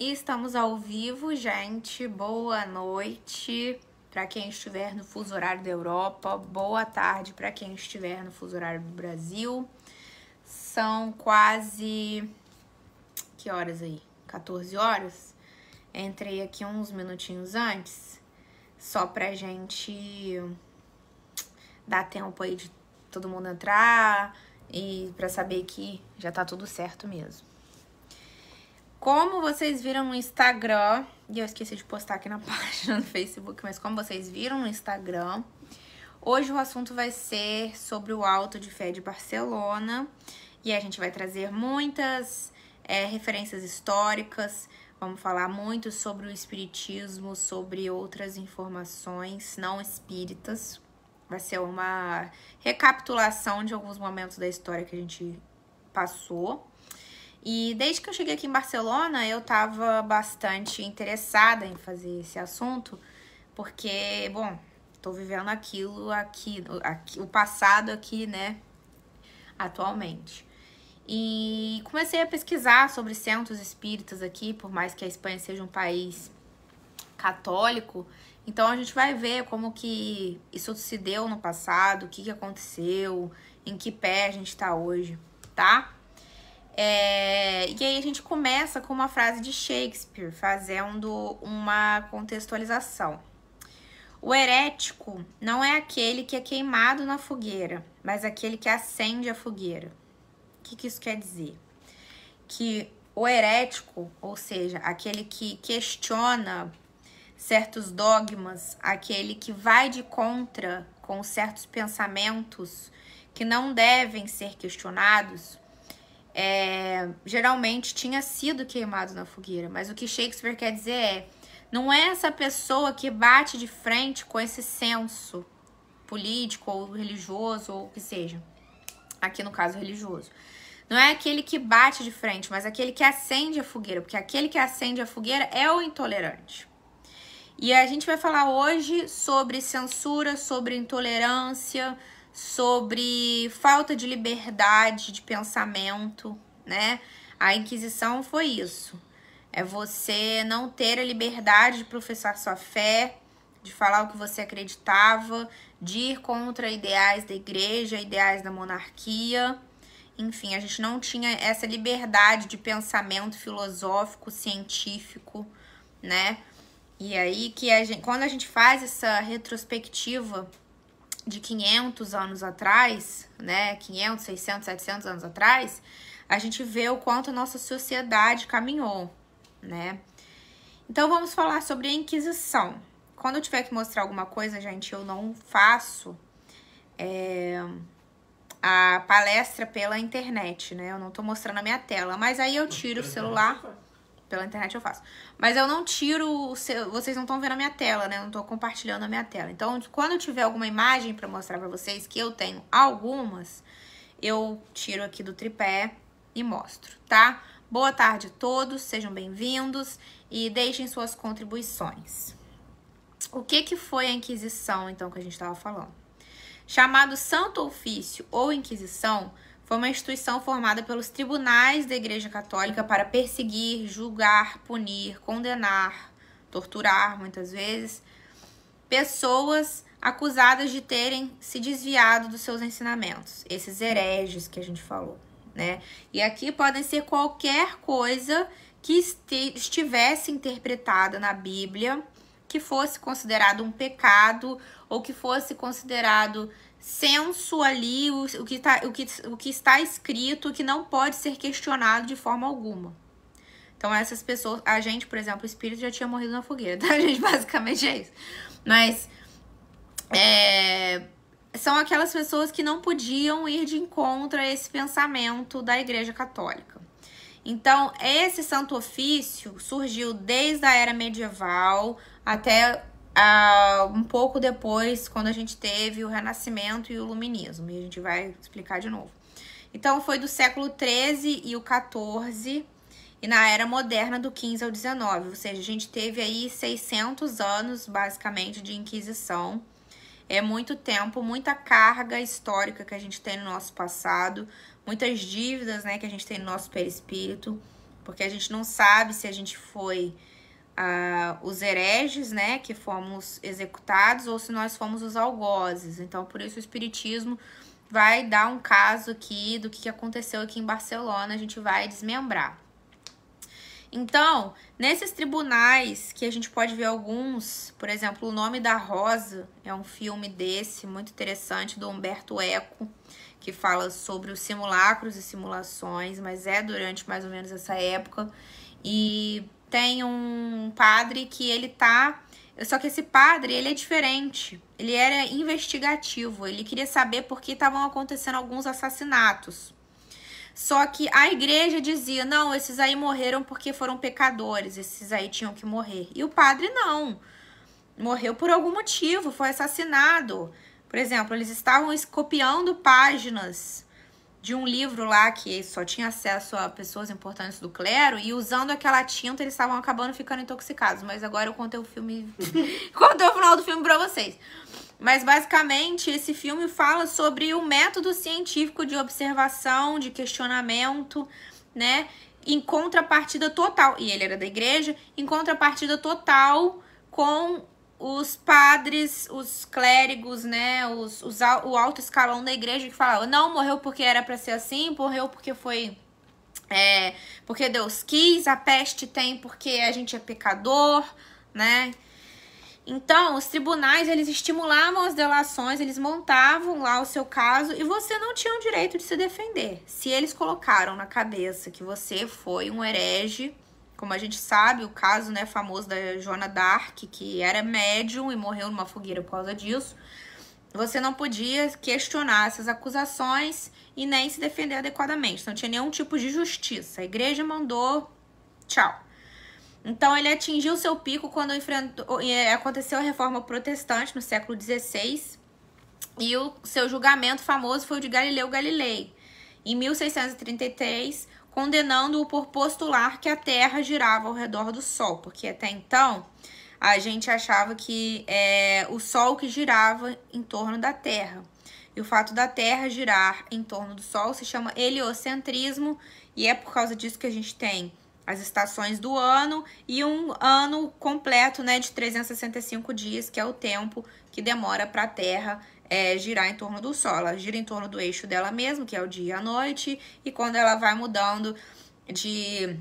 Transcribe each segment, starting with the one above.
E estamos ao vivo, gente. Boa noite para quem estiver no fuso horário da Europa. Boa tarde para quem estiver no fuso horário do Brasil. São quase... que horas aí? 14 horas? Entrei aqui uns minutinhos antes, só pra gente dar tempo aí de todo mundo entrar e pra saber que já tá tudo certo mesmo. Como vocês viram no Instagram, e eu esqueci de postar aqui na página do Facebook, mas como vocês viram no Instagram, hoje o assunto vai ser sobre o Auto de Fé de Barcelona, e a gente vai trazer muitas referências históricas, vamos falar muito sobre o espiritismo, sobre outras informações não espíritas. Vai ser uma recapitulação de alguns momentos da história que a gente passou. E desde que eu cheguei aqui em Barcelona, eu tava bastante interessada em fazer esse assunto, porque, bom, tô vivendo aquilo aqui, o passado aqui, né, atualmente. E comecei a pesquisar sobre centros espíritas aqui, por mais que a Espanha seja um país católico. Então a gente vai ver como que isso se deu no passado, o que aconteceu, em que pé a gente tá hoje, tá? E aí a gente começa com uma frase de Shakespeare, fazendo uma contextualização. O herético não é aquele que é queimado na fogueira, mas aquele que acende a fogueira. O que isso quer dizer? Que o herético, ou seja, aquele que questiona certos dogmas, aquele que vai de contra com certos pensamentos que não devem ser questionados, geralmente tinha sido queimado na fogueira. Mas o que Shakespeare quer dizer não é essa pessoa que bate de frente com esse senso político ou religioso ou o que seja, aqui no caso religioso. Não é aquele que bate de frente, mas aquele que acende a fogueira, porque aquele que acende a fogueira é o intolerante. E a gente vai falar hoje sobre censura, sobre intolerância, sobre falta de liberdade de pensamento, né? A Inquisição foi isso. É você não ter a liberdade de professar sua fé, de falar o que você acreditava, de ir contra ideais da igreja, ideais da monarquia. Enfim, a gente não tinha essa liberdade de pensamento filosófico, científico, né? E aí que quando a gente faz essa retrospectiva de 500 anos atrás, né, 500, 600, 700 anos atrás, a gente vê o quanto a nossa sociedade caminhou, né? Então, vamos falar sobre a Inquisição. Quando eu tiver que mostrar alguma coisa, gente, eu não faço a palestra pela internet, né? Eu não tô mostrando a minha tela, mas aí eu tiro o celular... Pela internet eu faço. Mas eu não tiro... Vocês não estão vendo a minha tela, né? Eu não tô compartilhando a minha tela. Então, quando eu tiver alguma imagem pra mostrar pra vocês, que eu tenho algumas, eu tiro aqui do tripé e mostro, tá? Boa tarde a todos, sejam bem-vindos e deixem suas contribuições. O que foi a Inquisição, então, que a gente estava falando? Chamado Santo Ofício ou Inquisição, foi uma instituição formada pelos tribunais da Igreja Católica para perseguir, julgar, punir, condenar, torturar, muitas vezes, pessoas acusadas de terem se desviado dos seus ensinamentos, esses hereges que a gente falou, né? E aqui podem ser qualquer coisa que estivesse interpretada na Bíblia, que fosse considerado um pecado ou que fosse considerado senso ali, o que está escrito, que não pode ser questionado de forma alguma. Então, essas pessoas... A gente, por exemplo, o espírito já tinha morrido na fogueira, tá, gente? Basicamente é isso. Mas são aquelas pessoas que não podiam ir de encontro a esse pensamento da Igreja Católica. Então, esse Santo Ofício surgiu desde a Era Medieval até... um pouco depois, quando a gente teve o Renascimento e o Iluminismo, e a gente vai explicar de novo. Então, foi do século XIII e o XIV, e na Era Moderna do XV ao XIX, ou seja, a gente teve aí 600 anos, basicamente, de Inquisição. É muito tempo, muita carga histórica que a gente tem no nosso passado, muitas dívidas, né, que a gente tem no nosso perispírito, porque a gente não sabe se a gente foi os hereges, né, que fomos executados, ou se nós fomos os algozes. Então, por isso o Espiritismo vai dar um caso aqui do que aconteceu aqui em Barcelona, a gente vai desmembrar. Então, nesses tribunais, que a gente pode ver alguns, por exemplo, O Nome da Rosa, é um filme desse, muito interessante, do Humberto Eco, que fala sobre os simulacros e simulações, mas é durante mais ou menos essa época. E tem um padre que ele tá... Só que esse padre, ele é diferente. Ele era investigativo, ele queria saber por que estavam acontecendo alguns assassinatos. Só que a igreja dizia, não, esses aí morreram porque foram pecadores, esses aí tinham que morrer. E o padre não, morreu por algum motivo, foi assassinado. Por exemplo, eles estavam copiando páginas de um livro lá que só tinha acesso a pessoas importantes do clero, e usando aquela tinta eles estavam acabando ficando intoxicados. Mas agora eu contei o filme, contei o final do filme pra vocês. Mas, basicamente, esse filme fala sobre o método científico de observação, de questionamento, né? Em contrapartida total, e ele era da igreja, em contrapartida total com os padres, os clérigos, né? O alto escalão da igreja que falavam, não, morreu porque era pra ser assim, morreu porque foi... porque Deus quis, a peste tem porque a gente é pecador, né? Então, os tribunais, eles estimulavam as delações, eles montavam lá o seu caso e você não tinha o direito de se defender. Se eles colocaram na cabeça que você foi um herege, como a gente sabe, o caso, né, famoso da Joana d'Arc, que era médium e morreu numa fogueira por causa disso, você não podia questionar essas acusações e nem se defender adequadamente. Não tinha nenhum tipo de justiça. A igreja mandou tchau. Então, ele atingiu seu pico quando aconteceu a Reforma Protestante no século XVI, e o seu julgamento famoso foi o de Galileu Galilei, em 1633, condenando-o por postular que a Terra girava ao redor do Sol, porque até então a gente achava que o Sol que girava em torno da Terra. E o fato da Terra girar em torno do Sol se chama heliocentrismo, e é por causa disso que a gente tem as estações do ano e um ano completo, né, de 365 dias, que é o tempo que demora para a Terra girar em torno do Sol. Ela gira em torno do eixo dela mesma, que é o dia e a noite, e quando ela vai mudando de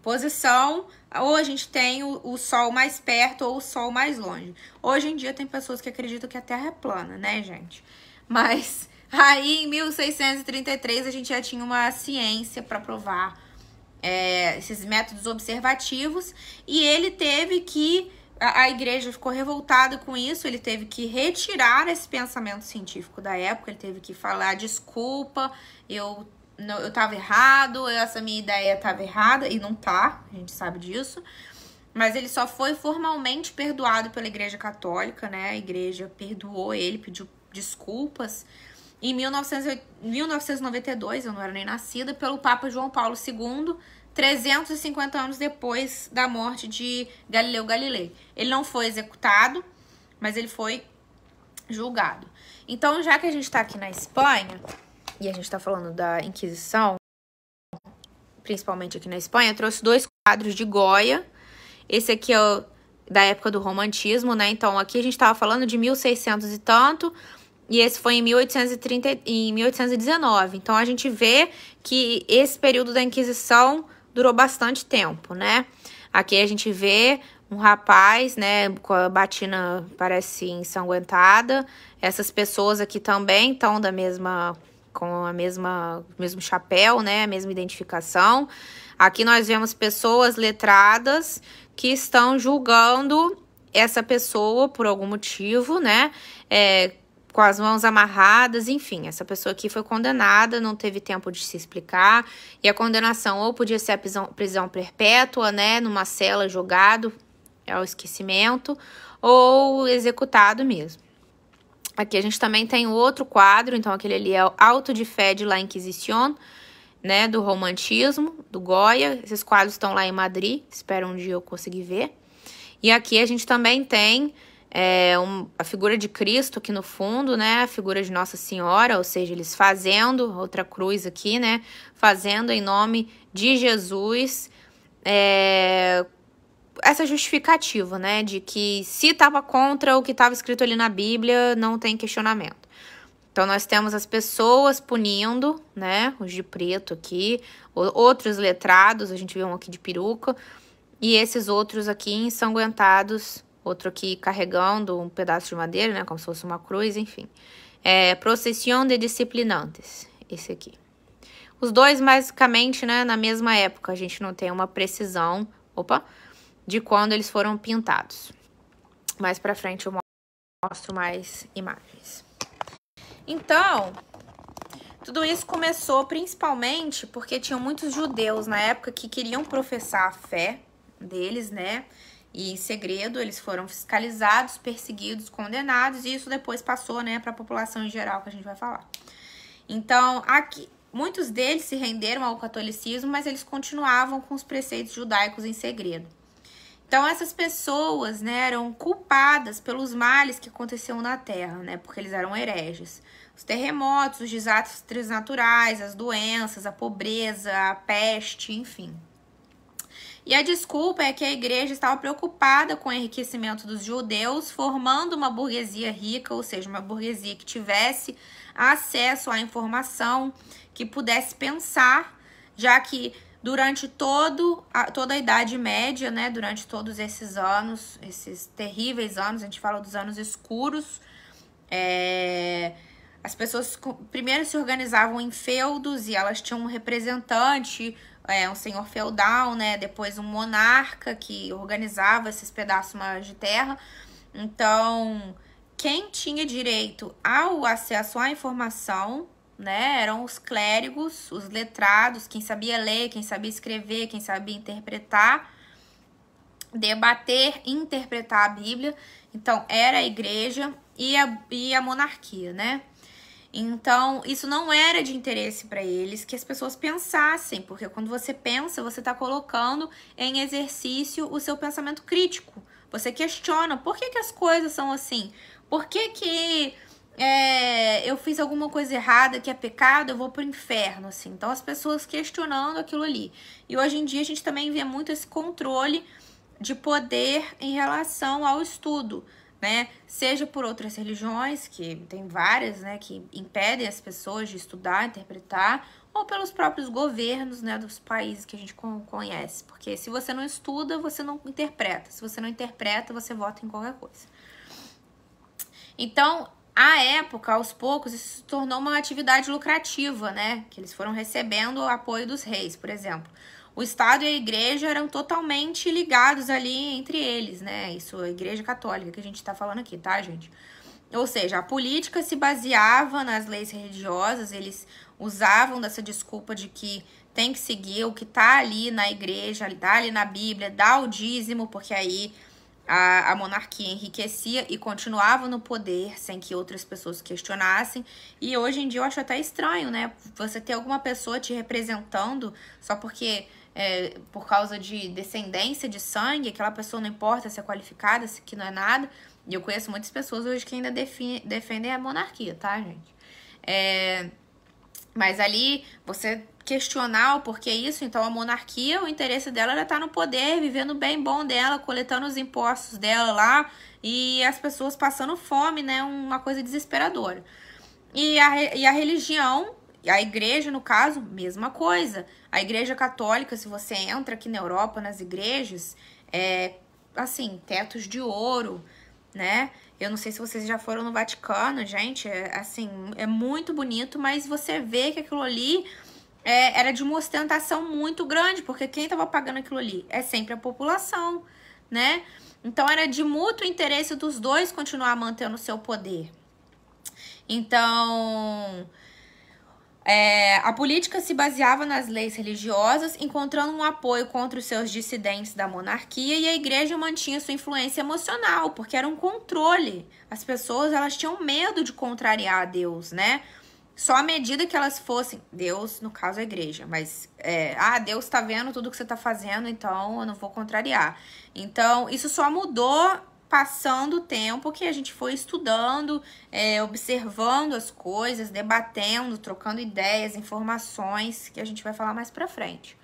posição, ou a gente tem o Sol mais perto ou o Sol mais longe. Hoje em dia tem pessoas que acreditam que a Terra é plana, né, gente? Mas aí, em 1633, a gente já tinha uma ciência para provar esses métodos observativos, e ele teve que... A igreja ficou revoltada com isso, ele teve que retirar esse pensamento científico da época, ele teve que falar, desculpa, eu estava errado, essa minha ideia estava errada, e não tá, a gente sabe disso. Mas ele só foi formalmente perdoado pela Igreja Católica, né? A igreja perdoou ele, pediu desculpas. Em 1992, eu não era nem nascida, pelo Papa João Paulo II, 350 anos depois da morte de Galileu Galilei. Ele não foi executado, mas ele foi julgado. Então, já que a gente está aqui na Espanha, e a gente está falando da Inquisição, principalmente aqui na Espanha, eu trouxe 2 quadros de Goya. Esse aqui é da época do Romantismo, né? Então, aqui a gente estava falando de 1600 e tanto, e esse foi em 1819. Então, a gente vê que esse período da Inquisição durou bastante tempo, né? Aqui a gente vê um rapaz, né, com a batina parece ensanguentada. Essas pessoas aqui também estão com o mesmo chapéu, né, a mesma identificação. Aqui nós vemos pessoas letradas que estão julgando essa pessoa por algum motivo, né, com as mãos amarradas, enfim, essa pessoa aqui foi condenada, não teve tempo de se explicar, e a condenação ou podia ser a prisão perpétua, né, numa cela jogado ao esquecimento, ou executado mesmo. Aqui a gente também tem outro quadro, então aquele ali é o Auto de Fé de La Inquisición, né, do Romantismo, do Goya. Esses quadros estão lá em Madrid, espero um dia eu conseguir ver. E aqui a gente também tem a figura de Cristo aqui no fundo, né? A figura de Nossa Senhora, ou seja, eles fazendo, outra cruz aqui, né? Fazendo em nome de Jesus, essa justificativa, né? De que se estava contra o que estava escrito ali na Bíblia, não tem questionamento. Então, nós temos as pessoas punindo, né? Os de preto aqui, outros letrados, a gente vê um aqui de peruca, e esses outros aqui ensanguentados, outro aqui carregando um pedaço de madeira, né? Como se fosse uma cruz, enfim. Procissão de disciplinantes, esse aqui. Os dois, basicamente, né? Na mesma época, a gente não tem uma precisão, de quando eles foram pintados. Mais pra frente eu mostro mais imagens. Então, tudo isso começou principalmente porque tinham muitos judeus na época que queriam professar a fé deles, né? E em segredo, eles foram fiscalizados, perseguidos, condenados, e isso depois passou, né, para a população em geral, que a gente vai falar. Então, aqui, muitos deles se renderam ao catolicismo, mas eles continuavam com os preceitos judaicos em segredo. Então, essas pessoas, né, eram culpadas pelos males que aconteciam na Terra, né, porque eles eram hereges. Os terremotos, os desastres naturais, as doenças, a pobreza, a peste, enfim. E a desculpa é que a igreja estava preocupada com o enriquecimento dos judeus, formando uma burguesia rica, ou seja, uma burguesia que tivesse acesso à informação, que pudesse pensar, já que durante toda a Idade Média, né, durante todos esses anos, esses terríveis anos, a gente fala dos anos escuros, as pessoas primeiro se organizavam em feudos e elas tinham um representante, um senhor feudal, né? Depois um monarca que organizava esses pedaços maiores de terra. Então, quem tinha direito ao acesso à informação, né, eram os clérigos, os letrados, quem sabia ler, quem sabia escrever, quem sabia interpretar, debater, interpretar a Bíblia. Então, era a igreja e a monarquia, né? Então, isso não era de interesse para eles que as pessoas pensassem, porque quando você pensa, você está colocando em exercício o seu pensamento crítico. Você questiona por que as coisas são assim? Por que eu fiz alguma coisa errada que é pecado, eu vou pro inferno, assim? Então, as pessoas questionando aquilo ali. E hoje em dia a gente também vê muito esse controle de poder em relação ao estudo, né? Seja por outras religiões, que tem várias, né, que impedem as pessoas de estudar, interpretar, ou pelos próprios governos, né, dos países que a gente conhece. Porque se você não estuda, você não interpreta. Se você não interpreta, você vota em qualquer coisa. Então, à época, aos poucos, isso se tornou uma atividade lucrativa, né? Que eles foram recebendo o apoio dos reis, por exemplo. O Estado e a igreja eram totalmente ligados ali entre eles, né? Isso, a igreja católica que a gente tá falando aqui, tá, gente? Ou seja, a política se baseava nas leis religiosas, eles usavam dessa desculpa de que tem que seguir o que tá ali na igreja, tá ali na Bíblia, dá o dízimo, porque aí a monarquia enriquecia e continuava no poder sem que outras pessoas questionassem. E hoje em dia eu acho até estranho, né? Você ter alguma pessoa te representando só porque por causa de descendência de sangue, aquela pessoa não importa se é qualificada, se que não é nada. E eu conheço muitas pessoas hoje que ainda defendem a monarquia, tá, gente? Mas ali, você questionar o porquê isso, então a monarquia, o interesse dela era estar no poder, vivendo bem bom dela, coletando os impostos dela lá, e as pessoas passando fome, né? Uma coisa desesperadora. E a religião, a igreja, no caso, mesma coisa. A igreja católica, se você entra aqui na Europa, nas igrejas, assim, tetos de ouro, né? Eu não sei se vocês já foram no Vaticano, gente, assim, é muito bonito, mas você vê que aquilo ali era de uma ostentação muito grande, porque quem estava pagando aquilo ali é sempre a população, né? Então, era de mútuo interesse dos dois continuar mantendo o seu poder. Então, a política se baseava nas leis religiosas, encontrando um apoio contra os seus dissidentes da monarquia, e a igreja mantinha sua influência emocional, porque era um controle. As pessoas, elas tinham medo de contrariar a Deus, né? Só à medida que elas fossem... Deus, no caso, a igreja. Mas, Deus tá vendo tudo que você tá fazendo, então eu não vou contrariar. Então, isso só mudou passando o tempo que a gente foi estudando, observando as coisas, debatendo, trocando ideias, informações, que a gente vai falar mais pra frente.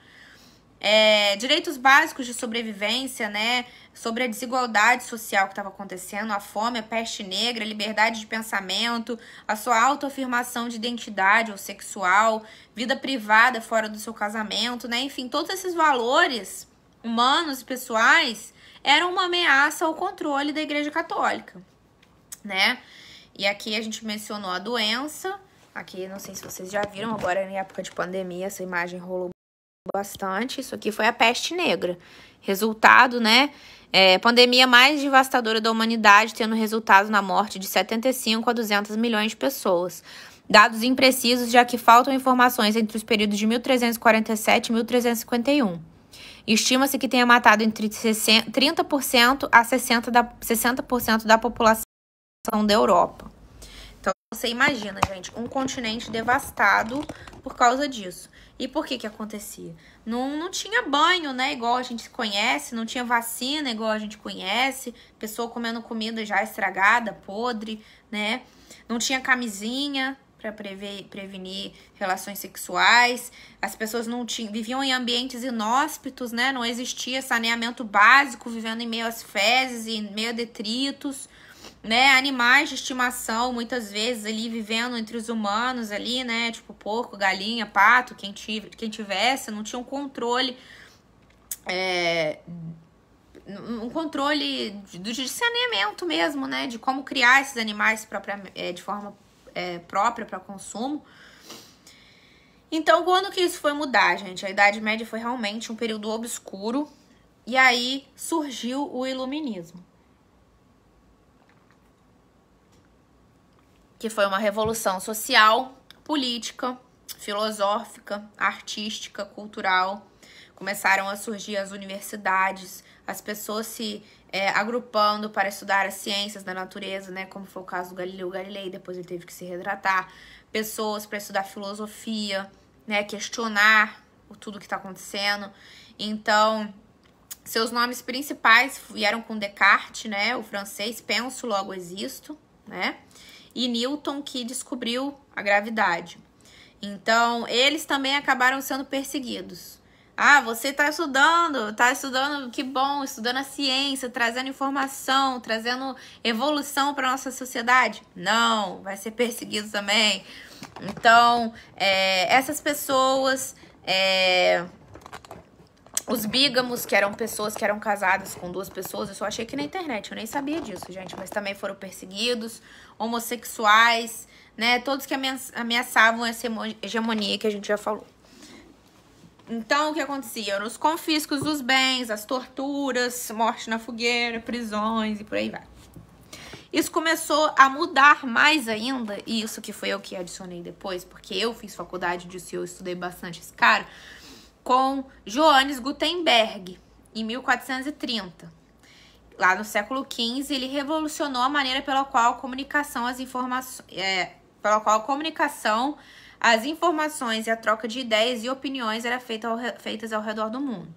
Direitos básicos de sobrevivência, né? Sobre a desigualdade social que estava acontecendo, a fome, a peste negra, a liberdade de pensamento, a sua autoafirmação de identidade ou sexual, vida privada fora do seu casamento, né? Enfim, todos esses valores humanos e pessoais eram uma ameaça ao controle da Igreja Católica, né? E aqui a gente mencionou a doença. Aqui, não sei se vocês já viram, agora em época de pandemia, essa imagem rolou bastante. Isso aqui foi a peste negra. Resultado, né? Pandemia mais devastadora da humanidade, tendo resultado na morte de 75 a 200 milhões de pessoas. Dados imprecisos, já que faltam informações entre os períodos de 1347 e 1351. Estima-se que tenha matado entre 30% a 60% da população da Europa. Então, você imagina, gente, um continente devastado por causa disso. E por que acontecia? Não tinha banho, né? Igual a gente conhece, não tinha vacina igual a gente conhece, pessoa comendo comida já estragada, podre, né? Não tinha camisinha para prevenir relações sexuais, as pessoas viviam em ambientes inóspitos, né? Não existia saneamento básico, vivendo em meio às fezes e em meio a detritos, né? Animais de estimação, muitas vezes ali vivendo entre os humanos ali, né? Tipo porco, galinha, pato, quem tivesse, não tinha um controle, de saneamento mesmo, né? De como criar esses animais de forma própria para consumo. Então, quando que isso foi mudar, gente? A Idade Média foi realmente um período obscuro, e aí surgiu o Iluminismo, que foi uma revolução social, política, filosófica, artística, cultural. Começaram a surgir as universidades, as pessoas se agrupando para estudar as ciências da natureza, né? Como foi o caso do Galileu Galilei, depois ele teve que se retratar. Pessoas para estudar filosofia, né? Questionar tudo que está acontecendo. Então, seus nomes principais vieram com Descartes, né? O francês, penso, logo existo, né? E Newton, que descobriu a gravidade. Então, eles também acabaram sendo perseguidos. Ah, você tá estudando, que bom, estudando a ciência, trazendo informação, trazendo evolução para nossa sociedade. Não, vai ser perseguido também. Então, essas pessoas, os bígamos, que eram pessoas que eram casadas com duas pessoas, eu só achei que na internet, eu nem sabia disso, gente, mas também foram perseguidos, homossexuais, né, todos que ameaçavam essa hegemonia que a gente já falou. Então, o que acontecia? Os confiscos dos bens, as torturas, morte na fogueira, prisões e por aí vai. Isso começou a mudar mais ainda, e isso que foi eu que adicionei depois, porque eu fiz faculdade disso e eu estudei bastante esse cara, com Johannes Gutenberg, em 1430. Lá no século XV, ele revolucionou a maneira pela qual a comunicação, as informações e a troca de ideias e opiniões eram feitas ao redor do mundo.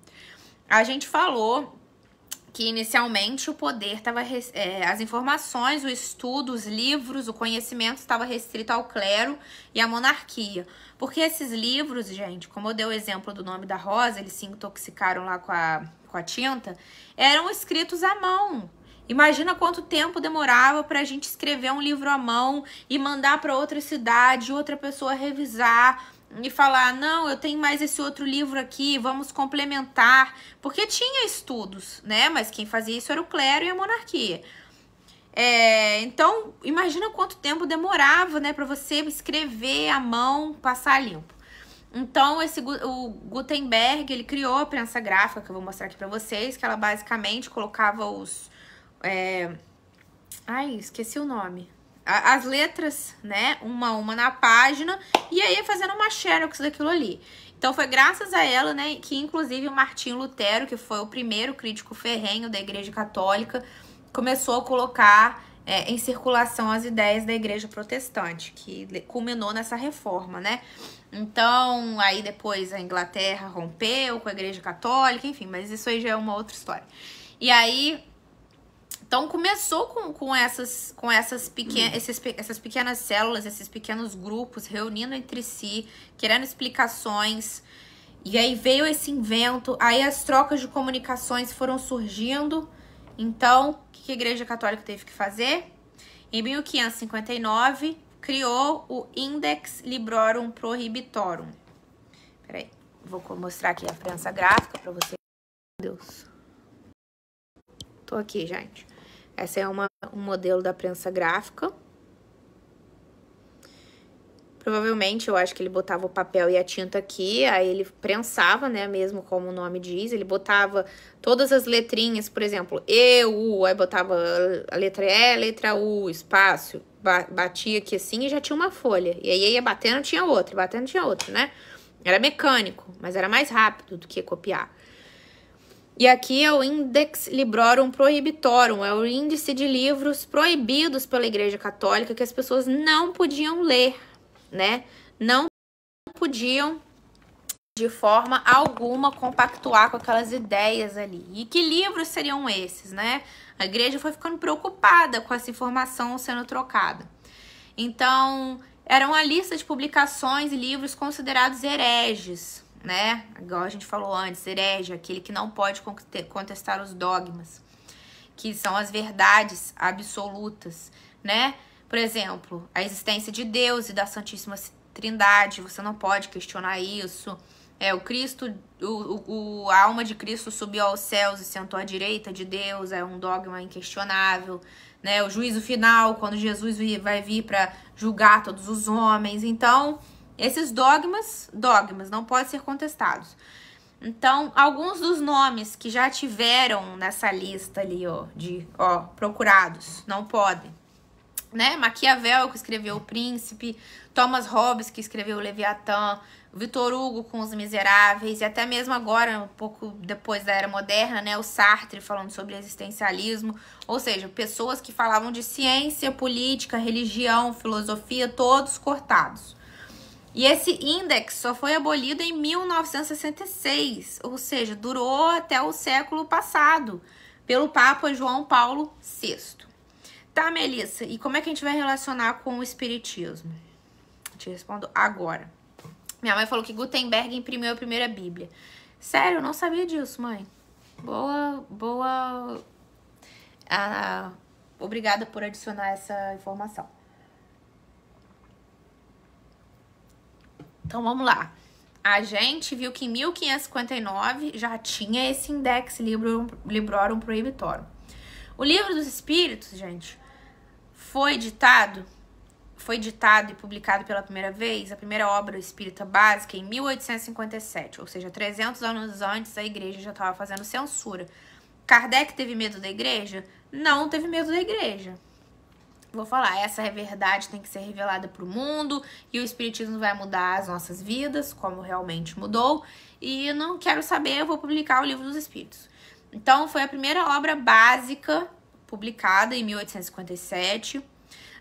A gente falou que inicialmente o poder estava, as informações, o estudo, os livros, o conhecimento estava restrito ao clero e à monarquia. Porque esses livros, gente, como eu dei o exemplo do Nome da Rosa, eles se intoxicaram lá com a tinta, eram escritos à mão. Imagina quanto tempo demorava pra gente escrever um livro à mão e mandar para outra cidade, outra pessoa revisar e falar, não, eu tenho mais esse outro livro aqui, vamos complementar. Porque tinha estudos, né? Mas quem fazia isso era o clero e a monarquia. Então, imagina quanto tempo demorava, né, para você escrever à mão, passar limpo. Então, o Gutenberg, ele criou a prensa gráfica, que eu vou mostrar aqui pra vocês, que ela basicamente colocava esqueci o nome. As letras, né, uma a uma na página, e aí fazendo uma xerox daquilo ali. Então, foi graças a ela, né, que inclusive o Martinho Lutero, que foi o primeiro crítico ferrenho da Igreja Católica, começou a colocar em circulação as ideias da Igreja Protestante, que culminou nessa reforma, né? Então, aí depois a Inglaterra rompeu com a Igreja Católica, enfim, mas isso aí já é uma outra história. E aí, Então, começou com essas pequenas células, esses pequenos grupos reunindo entre si, querendo explicações. E aí veio esse invento, aí as trocas de comunicações foram surgindo. Então, o que a Igreja Católica teve que fazer? Em 1559, criou o Index Librorum Prohibitorum. Peraí, vou mostrar aqui a prensa gráfica para vocês. Meu Deus. Tô aqui, gente. Essa é um modelo da prensa gráfica. Provavelmente, eu acho que ele botava o papel e a tinta aqui, aí ele prensava, né, mesmo como o nome diz. Ele botava todas as letrinhas, por exemplo, E, U, aí botava a letra E, a letra U, espaço, batia aqui assim e já tinha uma folha. E aí ia batendo, tinha outra, né? Era mecânico, mas era mais rápido do que copiar. E aqui é o Index Librorum Prohibitorum, é o índice de livros proibidos pela Igreja Católica que as pessoas não podiam ler, né? Não podiam, de forma alguma, compactuar com aquelas ideias ali. E que livros seriam esses, né? A igreja foi ficando preocupada com essa informação sendo trocada. Então, era uma lista de publicações e livros considerados hereges, né? Igual a gente falou antes, herege, aquele que não pode contestar os dogmas, que são as verdades absolutas, né? Por exemplo, a existência de Deus e da Santíssima Trindade, você não pode questionar isso. O Cristo, a alma de Cristo subiu aos céus e sentou à direita de Deus, é um dogma inquestionável, né? O juízo final, quando Jesus vai vir para julgar todos os homens. Então, esses dogmas não podem ser contestados. Então, alguns dos nomes que já tiveram nessa lista ali, procurados, não podem. Né? Maquiavel, que escreveu O Príncipe, Thomas Hobbes, que escreveu O Leviatã, Victor Hugo com Os Miseráveis, e até mesmo agora, um pouco depois da Era Moderna, né, o Sartre falando sobre existencialismo, ou seja, pessoas que falavam de ciência, política, religião, filosofia, todos cortados. E esse índex só foi abolido em 1966, ou seja, durou até o século passado, pelo Papa João Paulo VI. Tá, Melissa, e como é que a gente vai relacionar com o espiritismo? Eu te respondo agora. Minha mãe falou que Gutenberg imprimiu a primeira Bíblia. Sério, eu não sabia disso, mãe. Boa. Obrigada por adicionar essa informação. Então, vamos lá. A gente viu que em 1559 já tinha esse Index Librorum Prohibitorum. O Livro dos Espíritos, gente, foi ditado e publicado pela primeira vez, a primeira obra espírita básica, em 1857, ou seja, 300 anos antes a igreja já estava fazendo censura. Kardec teve medo da igreja? Não teve medo da igreja. Vou falar, essa verdade tem que ser revelada para o mundo e o espiritismo vai mudar as nossas vidas, como realmente mudou, e não quero saber, eu vou publicar o Livro dos Espíritos. Então, foi a primeira obra básica publicada em 1857.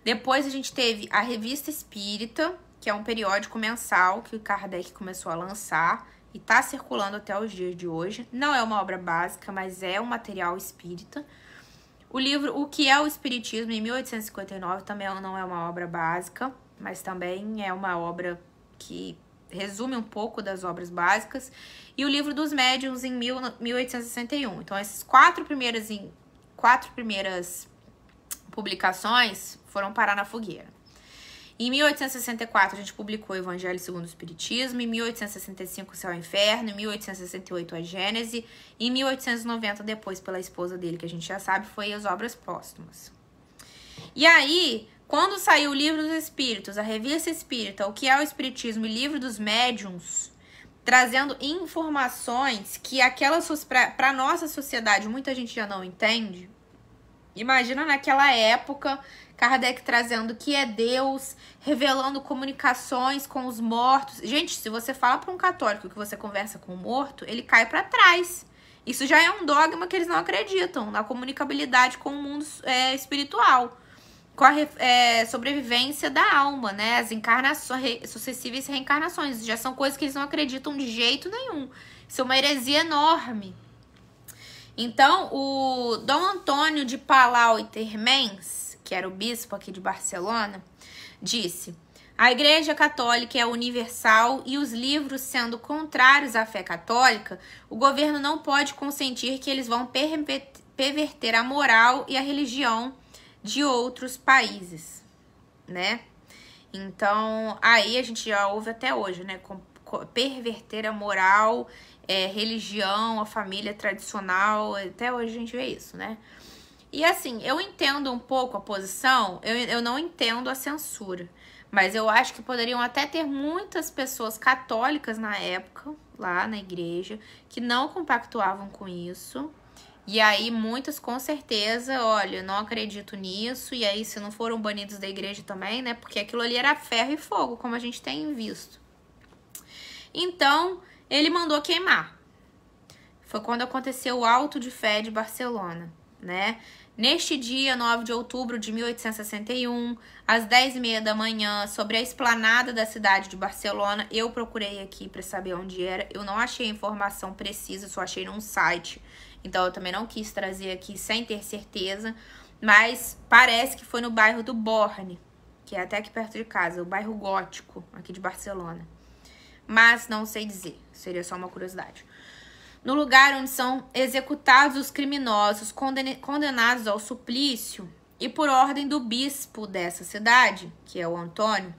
Depois a gente teve a Revista Espírita, que é um periódico mensal que o Kardec começou a lançar e está circulando até os dias de hoje. Não é uma obra básica, mas é um material espírita. O livro O que é o Espiritismo, em 1859, também não é uma obra básica, mas também é uma obra que resume um pouco das obras básicas. E o Livro dos Médiuns, em 1861. Então, essas quatro primeiras publicações foram parar na fogueira. Em 1864, a gente publicou o Evangelho segundo o Espiritismo. Em 1865, o Céu e o Inferno. Em 1868, a Gênese. Em 1890, depois, pela esposa dele, que a gente já sabe, foi as obras póstumas. E aí, quando saiu o Livro dos Espíritos, a Revista Espírita, O que é o Espiritismo e Livro dos Médiuns, trazendo informações que para a nossa sociedade muita gente já não entende. Imagina naquela época, Kardec trazendo que é Deus, revelando comunicações com os mortos. Gente, se você fala para um católico que você conversa com o morto, ele cai para trás. Isso já é um dogma que eles não acreditam, na comunicabilidade com o mundo espiritual, com a sobrevivência da alma, né? As encarnações, sucessivas reencarnações, já são coisas que eles não acreditam de jeito nenhum. Isso é uma heresia enorme. Então, o Dom Antônio de Palau e Termens, que era o bispo aqui de Barcelona, disse: a Igreja Católica é universal e os livros sendo contrários à fé católica, o governo não pode consentir que eles vão perverter a moral e a religião de outros países, né? Então, aí a gente já ouve até hoje, né? Perverter a moral, religião, a família tradicional, até hoje a gente vê isso, né? E assim, eu entendo um pouco a posição, eu não entendo a censura, mas eu acho que poderiam até ter muitas pessoas católicas na época, lá na igreja, que não compactuavam com isso. E aí, muitas com certeza, olha, não acredito nisso. E aí, se não foram banidos da igreja também, né? Porque aquilo ali era ferro e fogo, como a gente tem visto. Então, ele mandou queimar. Foi quando aconteceu o Auto de Fé de Barcelona, né? Neste dia, 9 de outubro de 1861, às 10h30 da manhã, sobre a esplanada da cidade de Barcelona, eu procurei aqui para saber onde era. Eu não achei a informação precisa, só achei num site. Então, eu também não quis trazer aqui sem ter certeza. Mas parece que foi no bairro do Borne, que é até aqui perto de casa, o bairro gótico aqui de Barcelona. Mas não sei dizer, seria só uma curiosidade. No lugar onde são executados os criminosos condenados ao suplício e por ordem do bispo dessa cidade, que é o Antônio,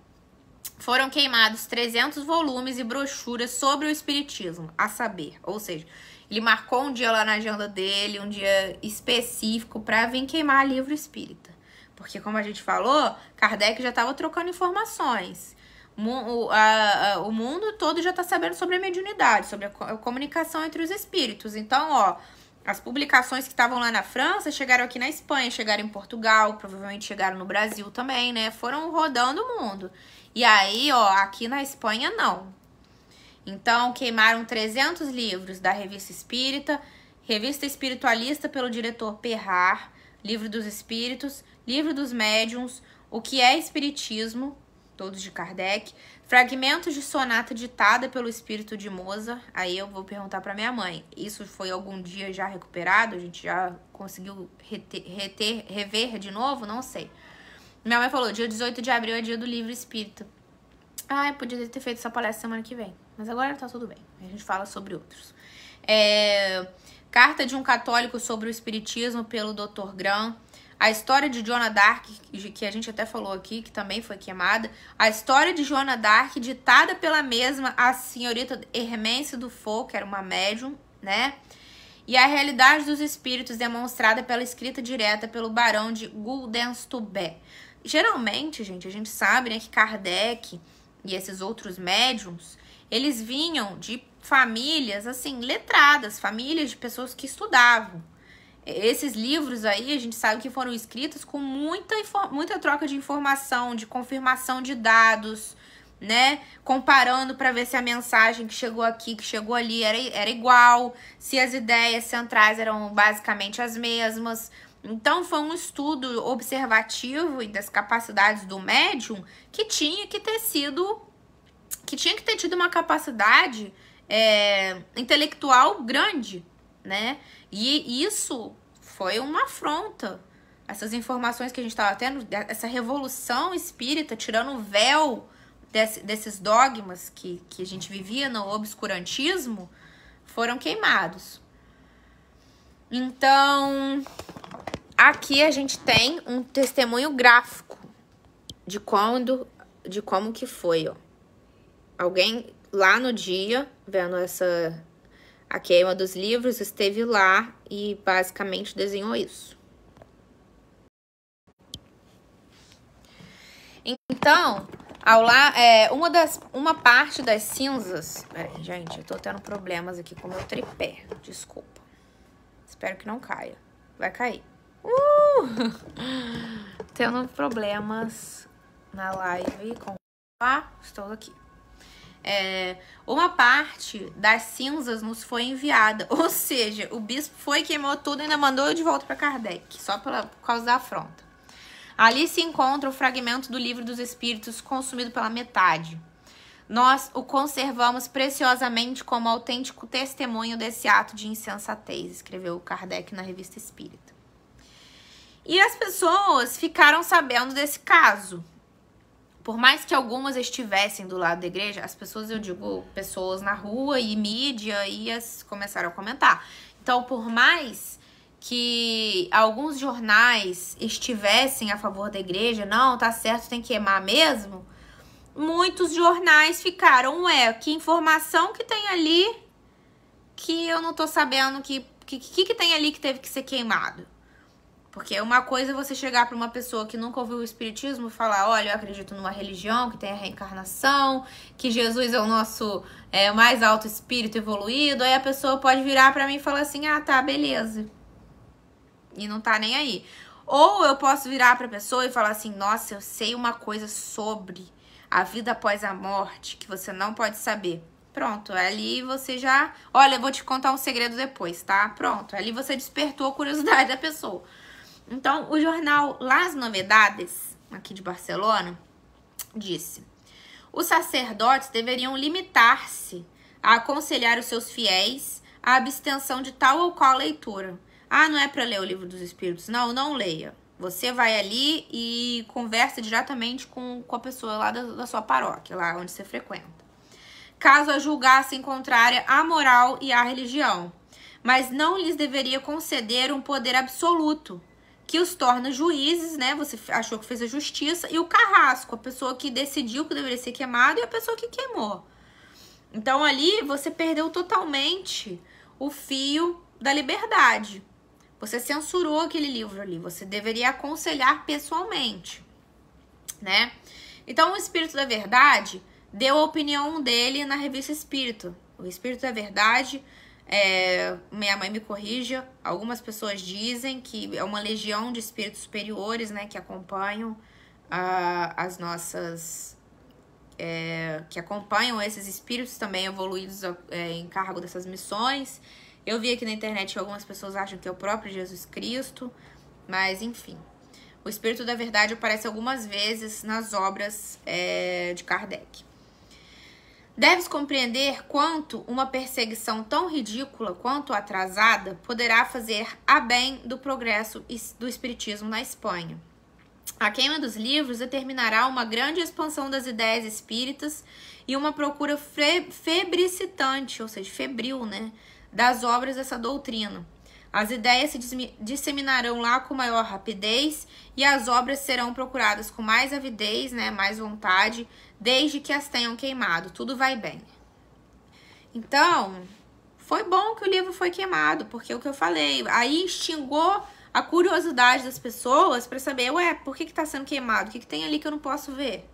foram queimados 300 volumes e brochuras sobre o espiritismo, a saber, ou seja, ele marcou um dia lá na agenda dele, um dia específico para vir queimar livro espírita. Porque, como a gente falou, Kardec já estava trocando informações. O mundo todo já está sabendo sobre a mediunidade, sobre a comunicação entre os espíritos. Então, ó, as publicações que estavam lá na França chegaram aqui na Espanha, chegaram em Portugal, provavelmente chegaram no Brasil também, né? Foram rodando o mundo. E aí, ó, aqui na Espanha não. Então, queimaram 300 livros da Revista Espírita, Revista Espiritualista pelo diretor Perrar, Livro dos Espíritos, Livro dos Médiuns, O que é Espiritismo, todos de Kardec, fragmentos de sonata ditada pelo espírito de Mozart. Aí eu vou perguntar para minha mãe, isso foi algum dia já recuperado? A gente já conseguiu rever de novo? Não sei. Minha mãe falou, dia 18 de abril é dia do livro espírita. Ah, eu podia ter feito essa palestra semana que vem, mas agora tá tudo bem, a gente fala sobre outros. Carta de um católico sobre o espiritismo pelo Dr. Graham. A história de Joana d'Arc, que a gente até falou aqui, que também foi queimada. A história de Joana d'Arc, ditada pela mesma, a senhorita Hermence Dufour, que era uma médium, né? E a realidade dos espíritos demonstrada pela escrita direta pelo barão de Guldensturbe. Geralmente, gente, a gente sabe, né, que Kardec e esses outros médiums, eles vinham de famílias, assim, letradas, famílias de pessoas que estudavam. Esses livros aí, a gente sabe que foram escritos com muita troca de informação, de confirmação de dados, né? Comparando para ver se a mensagem que chegou aqui, que chegou ali, era igual, se as ideias centrais eram basicamente as mesmas. Então, foi um estudo observativo e das capacidades do médium que tinha que ter tido uma capacidade intelectual grande, né? E isso foi uma afronta. Essas informações que a gente estava tendo, essa revolução espírita, tirando o véu desses dogmas que a gente vivia no obscurantismo, foram queimados. Então, aqui a gente tem um testemunho gráfico de como que foi, ó. Alguém lá no dia, vendo a queima dos livros, esteve lá e basicamente desenhou isso. Então, uma parte das cinzas... Peraí, gente, eu tô tendo problemas aqui com o meu tripé. Desculpa. Espero que não caia. Vai cair. Tendo problemas na live com... estou aqui. Uma parte das cinzas nos foi enviada. Ou seja, o bispo foi, queimou tudo e ainda mandou de volta para Kardec, só por causa da afronta. Ali se encontra o fragmento do Livro dos Espíritos consumido pela metade. nós o conservamos preciosamente como autêntico testemunho desse ato de insensatez, escreveu Kardec na Revista Espírita. E as pessoas ficaram sabendo desse caso. Por mais que algumas estivessem do lado da igreja, as pessoas, eu digo, pessoas na rua e mídia, começaram a comentar. Então, por mais que alguns jornais estivessem a favor da igreja, não, tá certo, tem que queimar mesmo, muitos jornais ficaram, que informação que tem ali que eu não tô sabendo que tem ali que teve que ser queimado? Porque uma coisa é você chegar para uma pessoa que nunca ouviu o espiritismo e falar, olha, eu acredito numa religião que tem a reencarnação, que Jesus é o nosso mais alto espírito evoluído, aí a pessoa pode virar para mim e falar assim, ah, tá, beleza. E não tá nem aí. Ou eu posso virar para a pessoa e falar assim, nossa, eu sei uma coisa sobre a vida após a morte que você não pode saber. Pronto, ali você já... Olha, eu vou te contar um segredo depois, tá? Pronto, ali você despertou a curiosidade da pessoa. Então, o jornal Las Novedades, aqui de Barcelona, disse: os sacerdotes deveriam limitar-se a aconselhar os seus fiéis a abstenção de tal ou qual leitura. Ah, não é para ler o Livro dos Espíritos? Não, não leia. Você vai ali e conversa diretamente com a pessoa lá da sua paróquia, lá onde você frequenta. Caso a julgassem contrária à moral e à religião, mas não lhes deveria conceder um poder absoluto, que os torna juízes, né? Você achou que fez a justiça, e o carrasco, a pessoa que decidiu que deveria ser queimado e a pessoa que queimou. Então ali você perdeu totalmente o fio da liberdade. Você censurou aquele livro ali, você deveria aconselhar pessoalmente, né? Então o Espírito da Verdade deu a opinião dele na Revista Espírita. O Espírito da Verdade... minha mãe me corrija, algumas pessoas dizem que é uma legião de espíritos superiores, né, que acompanham as nossas... que acompanham esses espíritos também evoluídos em cargo dessas missões. Eu vi aqui na internet que algumas pessoas acham que é o próprio Jesus Cristo, mas enfim. O Espírito da Verdade aparece algumas vezes nas obras de Kardec. Deves compreender quanto uma perseguição tão ridícula quanto atrasada poderá fazer a bem do progresso do espiritismo na Espanha. A queima dos livros determinará uma grande expansão das ideias espíritas e uma procura febricitante, ou seja, febril, né, das obras dessa doutrina. As ideias se disseminarão lá com maior rapidez e as obras serão procuradas com mais avidez, né, mais vontade, desde que as tenham queimado. Tudo vai bem. Então, foi bom que o livro foi queimado, porque é o que eu falei, aí extingou a curiosidade das pessoas para saber, por que tá sendo queimado? O que tem ali que eu não posso ver?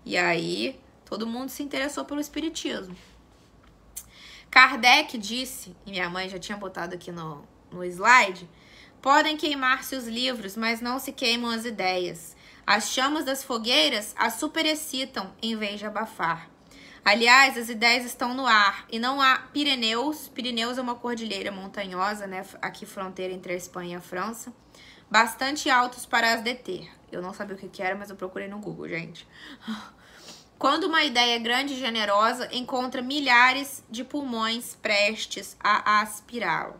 E aí, todo mundo se interessou pelo espiritismo. Kardec disse, e minha mãe já tinha botado aqui no slide, podem queimar-se os livros, mas não se queimam as ideias. As chamas das fogueiras as superexcitam em vez de abafar. Aliás, as ideias estão no ar e não há Pirineus. Pirineus é uma cordilheira montanhosa, né, aqui fronteira entre a Espanha e a França, bastante altos para as deter. Eu não sabia o que era, mas eu procurei no Google, gente. Quando uma ideia grande e generosa encontra milhares de pulmões prestes a aspirá-la.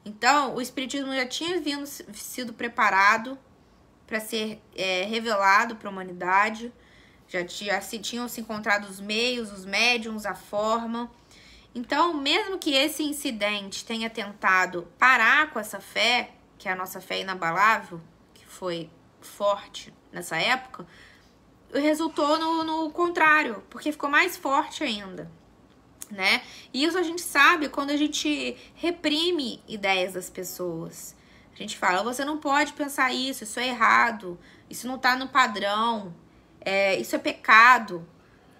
Então, o espiritismo já tinha sido preparado para ser revelado para a humanidade, já tinham se encontrado os meios, os médiums, a forma. Então, mesmo que esse incidente tenha tentado parar com essa fé, que é a nossa fé inabalável, que foi forte nessa época, resultou no contrário, porque ficou mais forte ainda, né? E isso a gente sabe quando a gente reprime ideias das pessoas. A gente fala, você não pode pensar isso é errado, isso não tá no padrão, isso é pecado.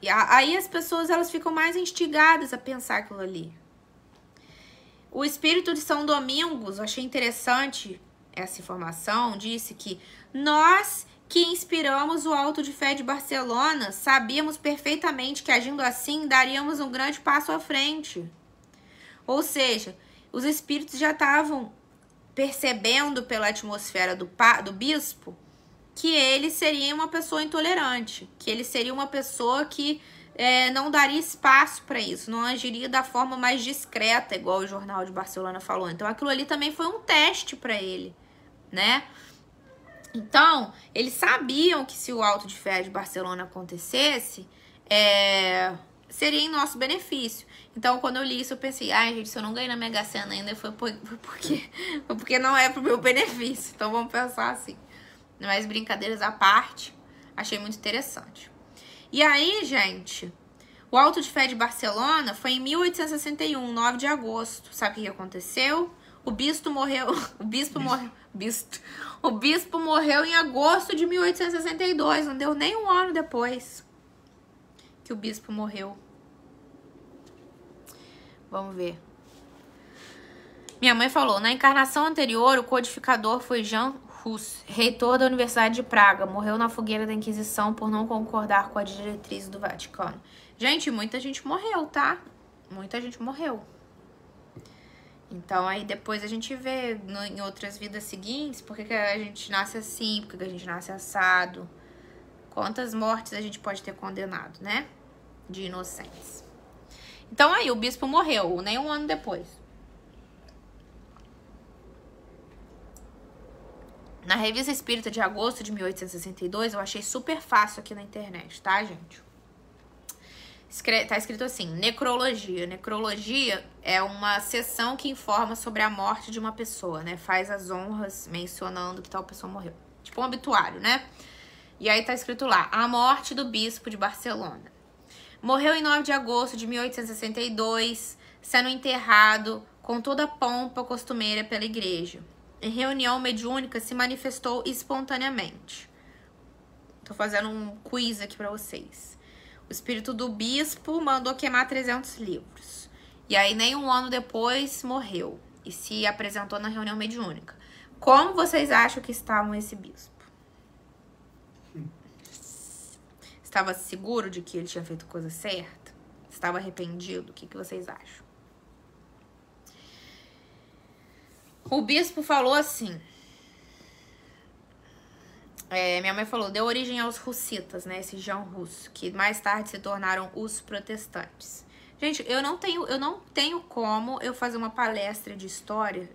E aí as pessoas elas ficam mais instigadas a pensar aquilo ali. O espírito de São Domingos, eu achei interessante essa informação, disse que nós que inspiramos o Auto de Fé de Barcelona sabíamos perfeitamente que agindo assim daríamos um grande passo à frente. Ou seja, os espíritos já estavam percebendo pela atmosfera do bispo que ele seria uma pessoa intolerante, que ele seria uma pessoa que não daria espaço para isso, não agiria da forma mais discreta, igual o Jornal de Barcelona falou. Então, aquilo ali também foi um teste para ele, né? Então, eles sabiam que se o Auto de Fé de Barcelona acontecesse, seria em nosso benefício. Então, quando eu li isso, eu pensei, ai, gente, se eu não ganhei na Mega Sena ainda, foi porque não é pro meu benefício. Então, vamos pensar assim. Mas, brincadeiras à parte, achei muito interessante. E aí, gente, o Auto de Fé de Barcelona foi em 1861, 9 de agosto. Sabe o que aconteceu? O bispo morreu em agosto de 1862, não deu nem um ano depois que o bispo morreu. Vamos ver. Minha mãe falou, na encarnação anterior, o codificador foi Jean Hus, reitor da Universidade de Praga. Morreu na fogueira da Inquisição por não concordar com a diretriz do Vaticano. Gente, muita gente morreu, tá? Muita gente morreu. Então, aí depois a gente vê em outras vidas seguintes por que a gente nasce assim, por que a gente nasce assado. Quantas mortes a gente pode ter condenado, né? De inocentes. Então, aí, o bispo morreu, nem um ano depois. Na Revista Espírita de agosto de 1862, eu achei super fácil aqui na internet, tá, gente? Tá escrito assim, necrologia. Necrologia é uma seção que informa sobre a morte de uma pessoa, né? Faz as honras mencionando que tal pessoa morreu. Tipo um obituário, né? E aí tá escrito lá, a morte do bispo de Barcelona. Morreu em 9 de agosto de 1862, sendo enterrado com toda a pompa costumeira pela igreja. Em reunião mediúnica, se manifestou espontaneamente. Tô fazendo um quiz aqui pra vocês. O espírito do bispo mandou queimar 300 livros. E aí, nem um ano depois, morreu. E se apresentou na reunião mediúnica. Como vocês acham que estavam esse bispo? Estava seguro de que ele tinha feito coisa certa? Estava arrependido? O que vocês acham? O bispo falou assim... minha mãe falou, deu origem aos russitas, né? Esse Jean Hus, que mais tarde se tornaram os protestantes. Gente, eu não tenho como eu fazer uma palestra de história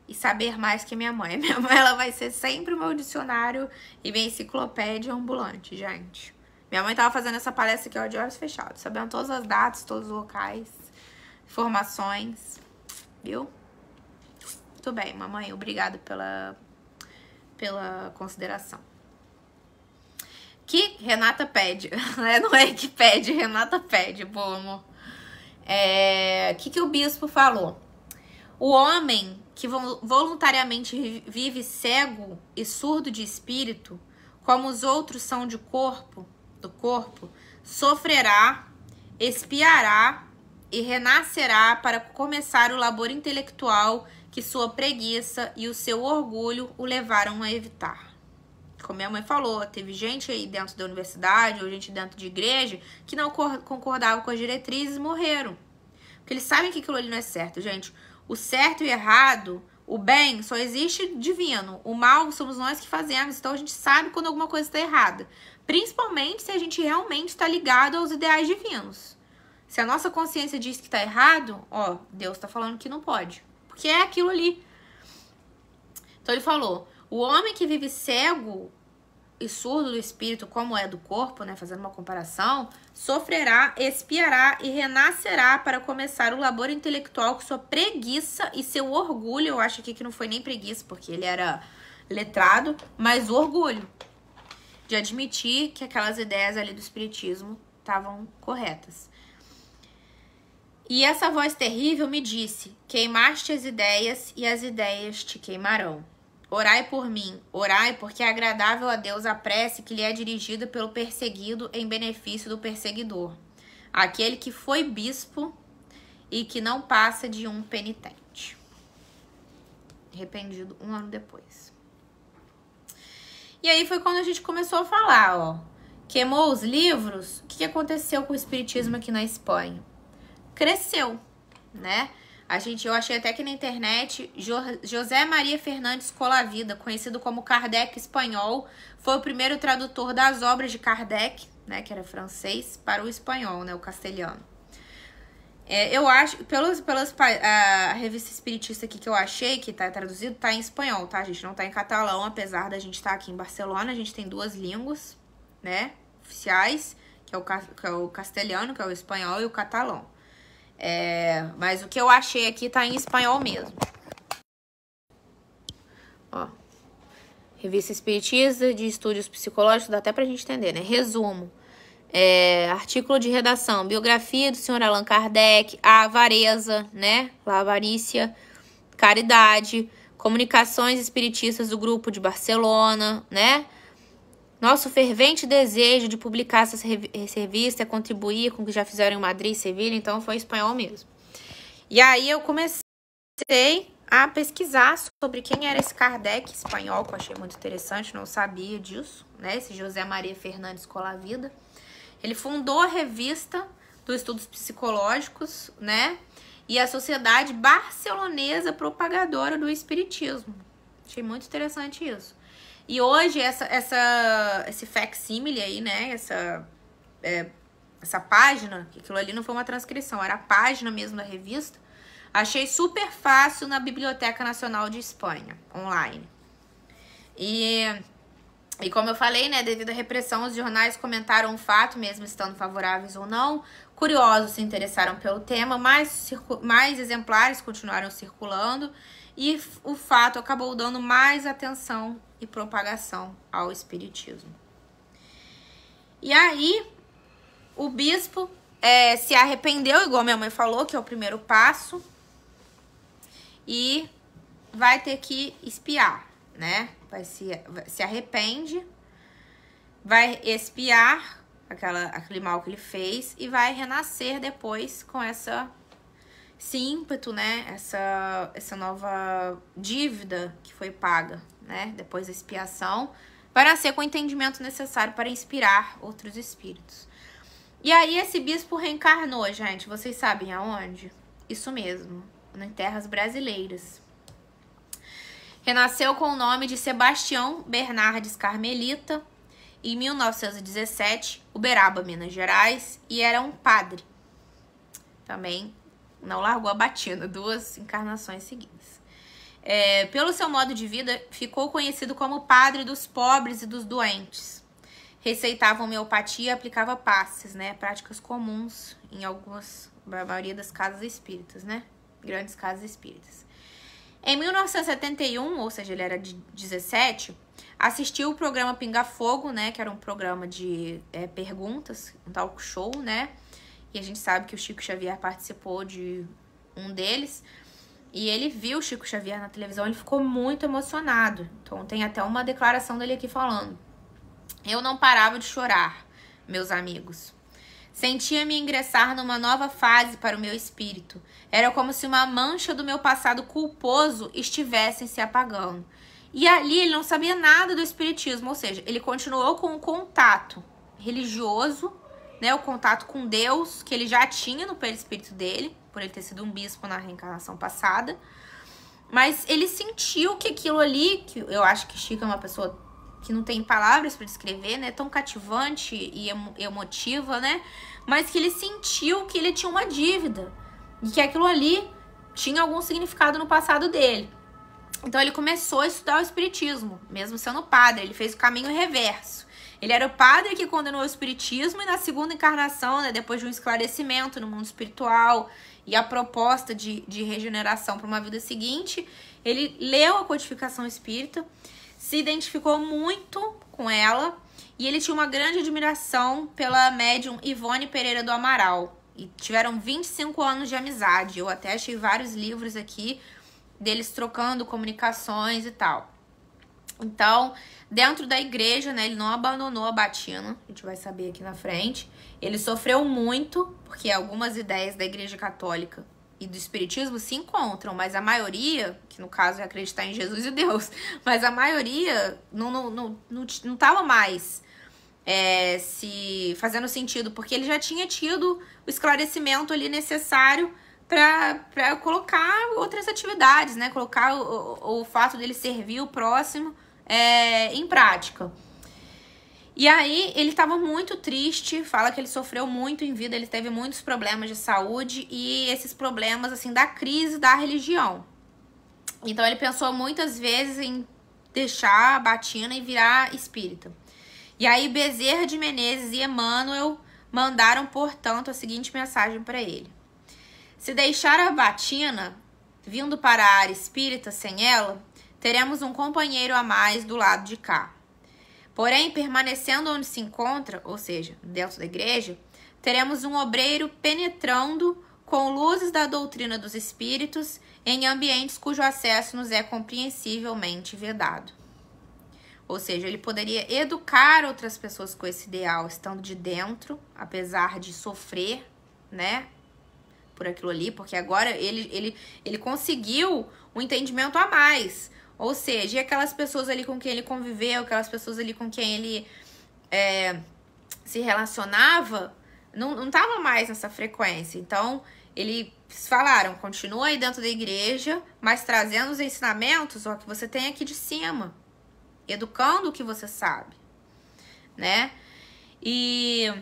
e saber mais que minha mãe. Minha mãe, ela vai ser sempre o meu dicionário e minha enciclopédia ambulante, gente. Minha mãe tava fazendo essa palestra aqui, ó, de olhos fechados, sabendo todas as datas, todos os locais, informações, viu? Muito bem, mamãe, obrigada pela consideração. Que Renata pede, né? Não é que pede, Renata pede, bom amor. Que o bispo falou? O homem que voluntariamente vive cego e surdo de espírito, como os outros são do corpo, sofrerá, expiará e renascerá para começar o labor intelectual que sua preguiça e o seu orgulho o levaram a evitar. Como minha mãe falou, teve gente aí dentro da universidade ou gente dentro de igreja que não concordava com as diretrizes e morreram. Porque eles sabem que aquilo ali não é certo, gente. O certo e o errado, o bem só existe divino. O mal somos nós que fazemos. Então a gente sabe quando alguma coisa está errada. Principalmente se a gente realmente está ligado aos ideais divinos. Se a nossa consciência diz que está errado, ó, Deus está falando que não pode. Porque é aquilo ali. Então ele falou, o homem que vive cego e surdo do espírito, como é do corpo, né, fazendo uma comparação, sofrerá, expiará e renascerá para começar o labor intelectual com sua preguiça e seu orgulho. Eu acho aqui que não foi nem preguiça, porque ele era letrado, mas o orgulho de admitir que aquelas ideias ali do espiritismo estavam corretas. E essa voz terrível me disse, queimaste as ideias e as ideias te queimarão. Orai por mim, orai porque é agradável a Deus a prece que lhe é dirigida pelo perseguido em benefício do perseguidor. Aquele que foi bispo e que não passa de um penitente. Arrependido um ano depois. E aí foi quando a gente começou a falar, ó. Queimou os livros, o que aconteceu com o espiritismo aqui na Espanha? Cresceu, né? Eu achei até que na internet, José Maria Fernandes Colavida, conhecido como Kardec espanhol, foi o primeiro tradutor das obras de Kardec, né, que era francês, para o espanhol, né, o castelhano. Eu acho, a revista espiritista aqui que eu achei, que tá traduzido, tá em espanhol, tá, gente? Não tá em catalão, apesar da gente estar aqui em Barcelona. A gente tem 2 línguas, né, oficiais, que é o castelhano, que é o espanhol, e o catalão. Mas o que eu achei aqui tá em espanhol mesmo. Ó. Revista espiritista de estudos psicológicos, dá até pra gente entender, né? Resumo. Artigo de redação, biografia do senhor Allan Kardec, a avareza, né, a avarícia, caridade, comunicações espiritistas do grupo de Barcelona, né, nosso fervente desejo de publicar essa revista, contribuir com o que já fizeram em Madrid e Sevilha, então foi espanhol mesmo. E aí eu comecei a pesquisar sobre quem era esse Kardec espanhol, que eu achei muito interessante, não sabia disso, né, esse José Maria Fernandes Colavida. Ele fundou a revista dos estudos psicológicos, né? E a Sociedade Barcelonesa Propagadora do Espiritismo. Achei muito interessante isso. E hoje, esse facsímile aí, né? Essa página, que aquilo ali não foi uma transcrição, era a página mesmo da revista. Achei super fácil na Biblioteca Nacional de Espanha, online. E como eu falei, né, devido à repressão, os jornais comentaram o fato, mesmo estando favoráveis ou não. Curiosos se interessaram pelo tema, mais exemplares continuaram circulando e o fato acabou dando mais atenção e propagação ao espiritismo. E aí, o bispo se arrependeu, igual minha mãe falou, que é o primeiro passo, e vai ter que expiar, né? Se arrepende, vai expiar aquele mal que ele fez e vai renascer depois com esse ímpeto, né? Essa nova dívida que foi paga, né? Depois da expiação, vai nascer com o entendimento necessário para inspirar outros espíritos. E aí esse bispo reencarnou, gente, vocês sabem aonde? Isso mesmo, em terras brasileiras. Renasceu com o nome de Sebastião Bernardes Carmelita, em 1917, Uberaba, Minas Gerais, e era um padre. Também não largou a batina, 2 encarnações seguidas. Pelo seu modo de vida, ficou conhecido como padre dos pobres e dos doentes. Receitava homeopatia e aplicava passes, né? Práticas comuns em a maioria das casas espíritas, né? Grandes casas espíritas. Em 1971, ou seja, ele era de 17, assistiu o programa Pinga Fogo, né? Que era um programa de perguntas, um talk show, né? E a gente sabe que o Chico Xavier participou de um deles. E ele viu o Chico Xavier na televisão, ele ficou muito emocionado. Então tem até uma declaração dele aqui falando: eu não parava de chorar, meus amigos. Sentia-me ingressar numa nova fase para o meu espírito. Era como se uma mancha do meu passado culposo estivesse se apagando. E ali ele não sabia nada do espiritismo, ou seja, ele continuou com o contato religioso, né, o contato com Deus, que ele já tinha no perispírito dele, por ele ter sido um bispo na reencarnação passada. Mas ele sentiu que aquilo ali, que eu acho que Chico é uma pessoa que não tem palavras para descrever, né? Tão cativante e emotiva, né? Mas que ele sentiu que ele tinha uma dívida e que aquilo ali tinha algum significado no passado dele. Então ele começou a estudar o espiritismo, mesmo sendo padre. Ele fez o caminho reverso. Ele era o padre que condenou o espiritismo e na segunda encarnação, né, depois de um esclarecimento no mundo espiritual e a proposta de regeneração para uma vida seguinte, ele leu a codificação espírita, se identificou muito com ela e ele tinha uma grande admiração pela médium Ivone Pereira do Amaral. E tiveram 25 anos de amizade. Eu até achei vários livros aqui deles trocando comunicações e tal. Então, dentro da igreja, né, ele não abandonou a batina, a gente vai saber aqui na frente. Ele sofreu muito, porque algumas ideias da igreja católica e do espiritismo se encontram, mas a maioria, que no caso é acreditar em Jesus e Deus, mas a maioria não tava mais se fazendo sentido, porque ele já tinha tido o esclarecimento ali necessário para colocar outras atividades, né? Colocar o fato dele servir o próximo em prática. E aí ele estava muito triste, fala que ele sofreu muito em vida, ele teve muitos problemas de saúde e esses problemas, assim, da crise da religião. Então ele pensou muitas vezes em deixar a batina e virar espírita. E aí Bezerra de Menezes e Emmanuel mandaram, portanto, a seguinte mensagem para ele: se deixar a batina, vindo para a área espírita sem ela, teremos um companheiro a mais do lado de cá. Porém, permanecendo onde se encontra, ou seja, dentro da igreja, teremos um obreiro penetrando com luzes da doutrina dos espíritos em ambientes cujo acesso nos é compreensivelmente vedado. Ou seja, ele poderia educar outras pessoas com esse ideal, estando de dentro, apesar de sofrer, né, por aquilo ali, porque agora ele conseguiu um entendimento a mais. Ou seja, e aquelas pessoas ali com quem ele conviveu, aquelas pessoas ali com quem ele se relacionava, não estava mais nessa frequência. Então, eles falaram, continua aí dentro da igreja, mas trazendo os ensinamentos, ó, que você tem aqui de cima, educando o que você sabe, né? E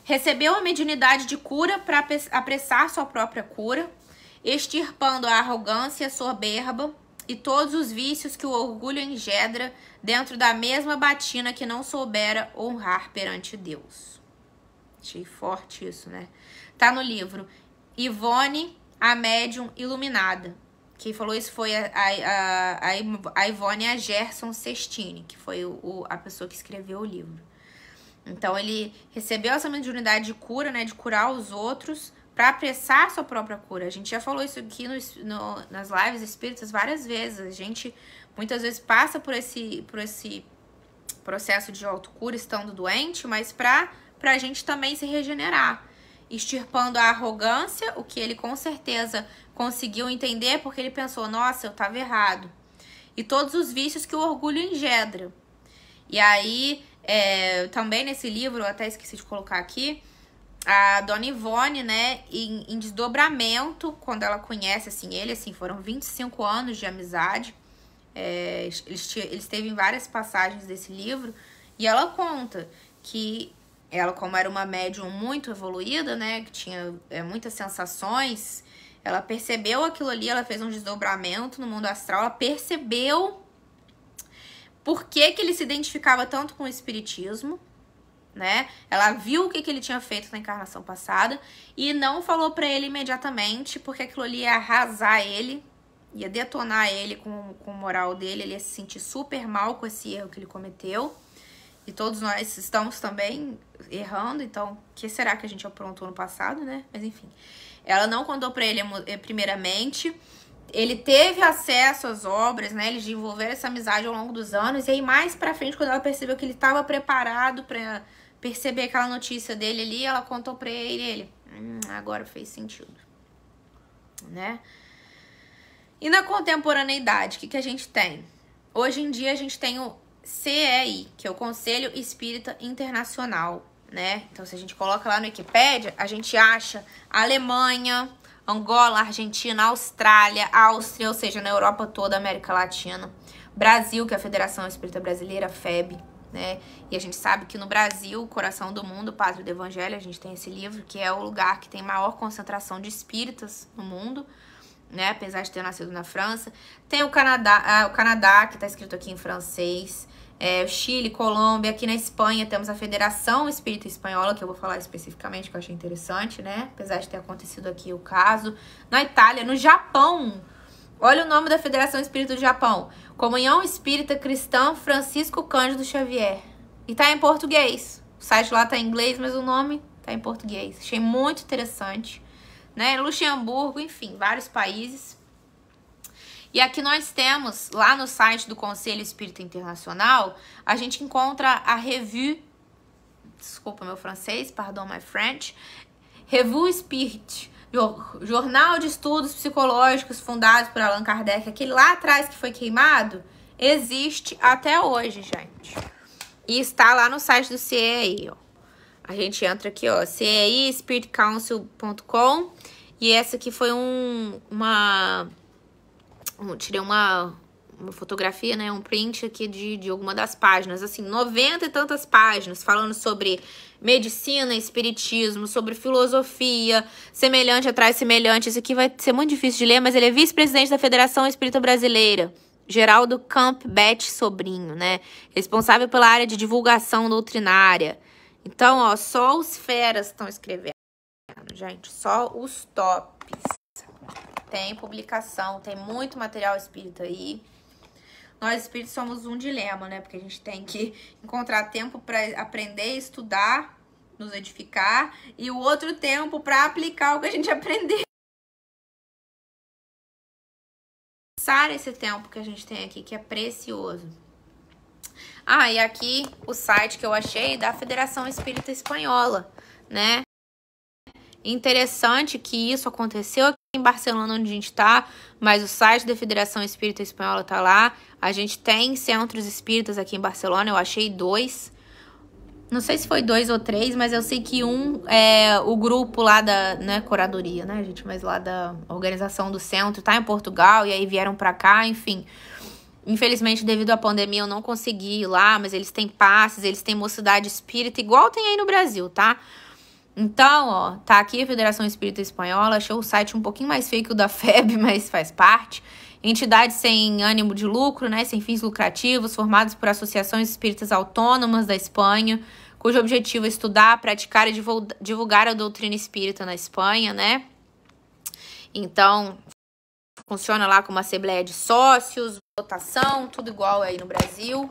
recebeu a mediunidade de cura para apressar sua própria cura, extirpando a arrogância soberba e todos os vícios que o orgulho engendra dentro da mesma batina que não soubera honrar perante Deus. Achei forte isso, né? Tá no livro Ivone, a Médium Iluminada. Quem falou isso foi a Ivone a Gerson Sestini, que foi a pessoa que escreveu o livro. Então, ele recebeu essa mediunidade de cura, né? De curar os outros, para apressar sua própria cura. A gente já falou isso aqui nas lives espíritas várias vezes. A gente muitas vezes passa por esse processo de autocura estando doente, mas para a gente também se regenerar, extirpando a arrogância, o que ele com certeza conseguiu entender, porque ele pensou, nossa, eu estava errado. E todos os vícios que o orgulho engendra. E aí, também nesse livro, eu até esqueci de colocar aqui, a Dona Ivone, né, em desdobramento, quando ela conhece, assim, ele, assim, foram 25 anos de amizade, eles teve em várias passagens desse livro, e ela conta que ela, como era uma médium muito evoluída, né, que tinha muitas sensações, ela percebeu aquilo ali, ela fez um desdobramento no mundo astral, ela percebeu por que ele se identificava tanto com o espiritismo, né? Ela viu o que ele tinha feito na encarnação passada e não falou pra ele imediatamente, porque aquilo ali ia arrasar ele, ia detonar ele com o moral dele, ele ia se sentir super mal com esse erro que ele cometeu. E todos nós estamos também errando, então, o que será que a gente aprontou no passado, né? Mas enfim, ela não contou pra ele primeiramente. Ele teve acesso às obras, né? Eles desenvolveram essa amizade ao longo dos anos. E aí, mais pra frente, quando ela percebeu que ele estava preparado pra perceber aquela notícia dele ali, ela contou pra ele, agora fez sentido, né? E na contemporaneidade, o que a gente tem? Hoje em dia a gente tem o CEI, que é o Conselho Espírita Internacional, né? Então, se a gente coloca lá no Wikipédia, a gente acha Alemanha, Angola, Argentina, Austrália, Áustria, ou seja, na Europa toda, América Latina, Brasil, que é a Federação Espírita Brasileira, FEB, né? E a gente sabe que no Brasil, o coração do mundo, Pátria do Evangelho, a gente tem esse livro, que é o lugar que tem maior concentração de espíritas no mundo, né? Apesar de ter nascido na França. Tem o Canadá, que está escrito aqui em francês, Chile, Colômbia. Aqui na Espanha temos a Federação Espírita Espanhola, que eu vou falar especificamente, que eu achei interessante, né? Apesar de ter acontecido aqui o caso. Na Itália, no Japão, olha o nome da Federação Espírita do Japão: Comunhão Espírita Cristã Francisco Cândido Xavier. E tá em português. O site lá tá em inglês, mas o nome tá em português. Achei muito interessante, né? Luxemburgo, enfim, vários países. E aqui nós temos, lá no site do Conselho Espírita Internacional, a gente encontra a revue, desculpa meu francês, pardon my French, Revue Spirit, jornal de estudos psicológicos fundados por Allan Kardec, aquele lá atrás que foi queimado, existe até hoje, gente. E está lá no site do CEI, ó. A gente entra aqui, ó, CEI, spiritcouncil.com, E essa aqui foi tirei uma fotografia, né? Um print aqui de alguma das páginas. Assim, 90 e tantas páginas falando sobre medicina, espiritismo, sobre filosofia, semelhante atrás semelhante. Isso aqui vai ser muito difícil de ler, mas ele é vice-presidente da Federação Espírita Brasileira. Geraldo Campbell Sobrinho, né? Responsável pela área de divulgação doutrinária. Então, ó, só os feras estão escrevendo, gente. Só os tops. Tem publicação, tem muito material espírita aí. Nós espíritos somos um dilema, né? Porque a gente tem que encontrar tempo para aprender, estudar, nos edificar, e o outro tempo para aplicar o que a gente aprendeu. Passar esse tempo que a gente tem aqui, que é precioso. Ah, e aqui o site que eu achei da Federação Espírita Espanhola, né? Interessante que isso aconteceu aqui em Barcelona, onde a gente tá, mas o site da Federação Espírita Espanhola tá lá. A gente tem centros espíritas aqui em Barcelona, eu achei 2. Não sei se foi 2 ou 3, mas eu sei que um é o grupo lá da, né, curadoria, né, gente? Mas lá da organização do centro, tá em Portugal, e aí vieram pra cá, enfim. Infelizmente, devido à pandemia, eu não consegui ir lá, mas eles têm passes, eles têm mocidade espírita, igual tem aí no Brasil, tá? Então, ó, tá aqui a Federação Espírita Espanhola. Achei o site um pouquinho mais feio que o da FEB, mas faz parte. Entidades sem ânimo de lucro, né, sem fins lucrativos, formadas por associações espíritas autônomas da Espanha, cujo objetivo é estudar, praticar e divulgar a doutrina espírita na Espanha, né? Então, funciona lá como assembleia de sócios, votação, tudo igual aí no Brasil.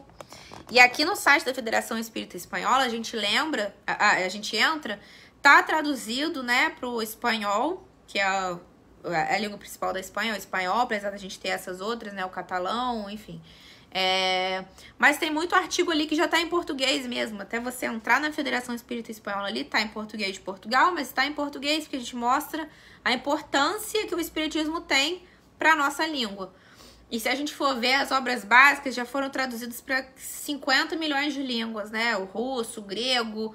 E aqui no site da Federação Espírita Espanhola, a gente lembra, a gente entra, tá traduzido, né, pro espanhol, que é a língua principal da Espanha, o espanhol, apesar da gente ter essas outras, né, o catalão, enfim. Mas tem muito artigo ali que já tá em português mesmo. Até você entrar na Federação Espírita Espanhola ali, tá em português de Portugal, mas tá em português porque a gente mostra a importância que o espiritismo tem pra nossa língua. E se a gente for ver, as obras básicas já foram traduzidas para 50 milhões de línguas, né? O russo, o grego,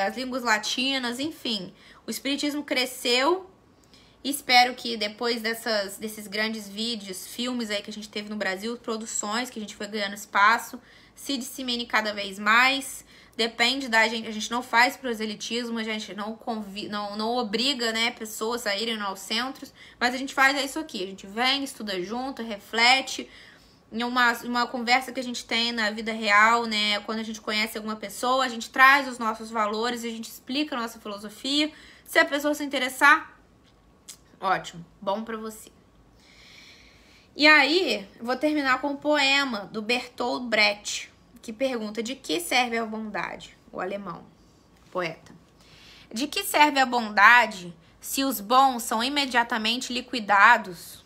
as línguas latinas, enfim. O espiritismo cresceu. Espero que depois desses grandes vídeos, filmes aí que a gente teve no Brasil, produções que a gente foi ganhando espaço, se dissemine cada vez mais. Depende da gente, a gente não faz proselitismo, a gente não obriga, né, pessoas a irem aos centros, mas a gente faz isso aqui, a gente vem, estuda junto, reflete, em uma conversa que a gente tem na vida real, né, quando a gente conhece alguma pessoa, a gente traz os nossos valores, a gente explica a nossa filosofia. Se a pessoa se interessar, ótimo, bom pra você. E aí, vou terminar com um poema do Bertolt Brecht, que pergunta: de que serve a bondade? O alemão, poeta. De que serve a bondade se os bons são imediatamente liquidados,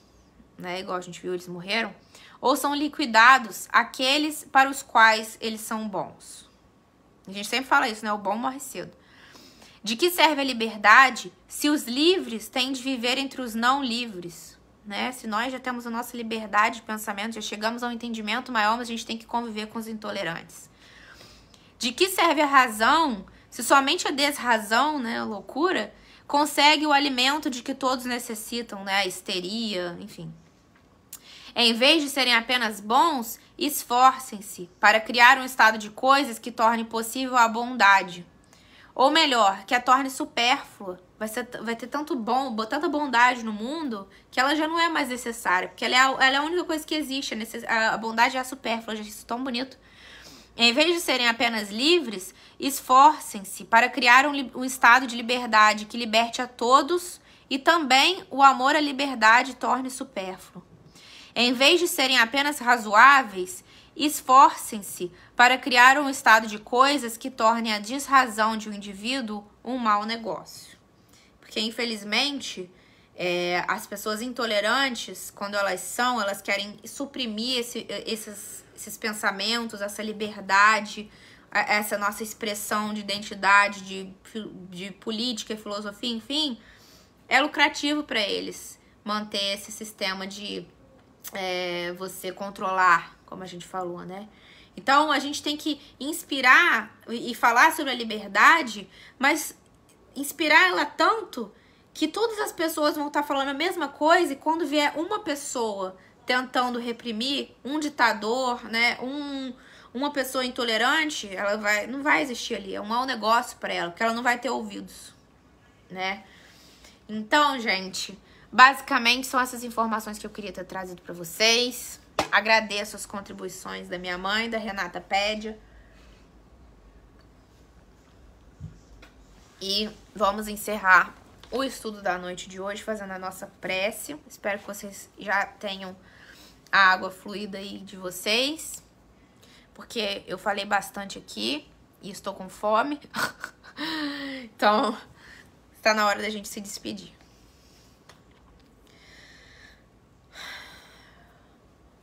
né? Igual a gente viu, eles morreram. Ou são liquidados aqueles para os quais eles são bons. A gente sempre fala isso, né? O bom morre cedo. De que serve a liberdade se os livres têm de viver entre os não livres? Né? Se nós já temos a nossa liberdade de pensamento, já chegamos a um entendimento maior, mas a gente tem que conviver com os intolerantes. De que serve a razão se somente a desrazão, né, a loucura, consegue o alimento de que todos necessitam, né, a histeria, enfim. Em vez de serem apenas bons, esforcem-se para criar um estado de coisas que torne possível a bondade. Ou melhor, que a torne supérflua. Vai ter tanta bondade no mundo que ela já não é mais necessária. Porque ela é a única coisa que existe. A bondade é a supérflua. Isso é tão bonito. Em vez de serem apenas livres, esforcem-se para criar um estado de liberdade que liberte a todos e também o amor à liberdade torne supérfluo. Em vez de serem apenas razoáveis, esforcem-se para criar um estado de coisas que torne a desrazão de um indivíduo um mau negócio. Porque, infelizmente, as pessoas intolerantes, quando elas querem suprimir esses pensamentos, essa liberdade, essa nossa expressão de identidade, de política e filosofia, enfim, é lucrativo para eles manter esse sistema de você controlar, como a gente falou, né? Então, a gente tem que inspirar e falar sobre a liberdade, mas inspirar ela tanto que todas as pessoas vão estar falando a mesma coisa e quando vier uma pessoa tentando reprimir, um ditador, né, uma pessoa intolerante, não vai existir ali, é um mau negócio para ela, porque ela não vai ter ouvidos, né? Então, gente, basicamente são essas informações que eu queria ter trazido para vocês. Agradeço as contribuições da minha mãe, da Renata Pédia. E vamos encerrar o estudo da noite de hoje fazendo a nossa prece. Espero que vocês já tenham a água fluida aí de vocês, porque eu falei bastante aqui e estou com fome. Então, está na hora da gente se despedir.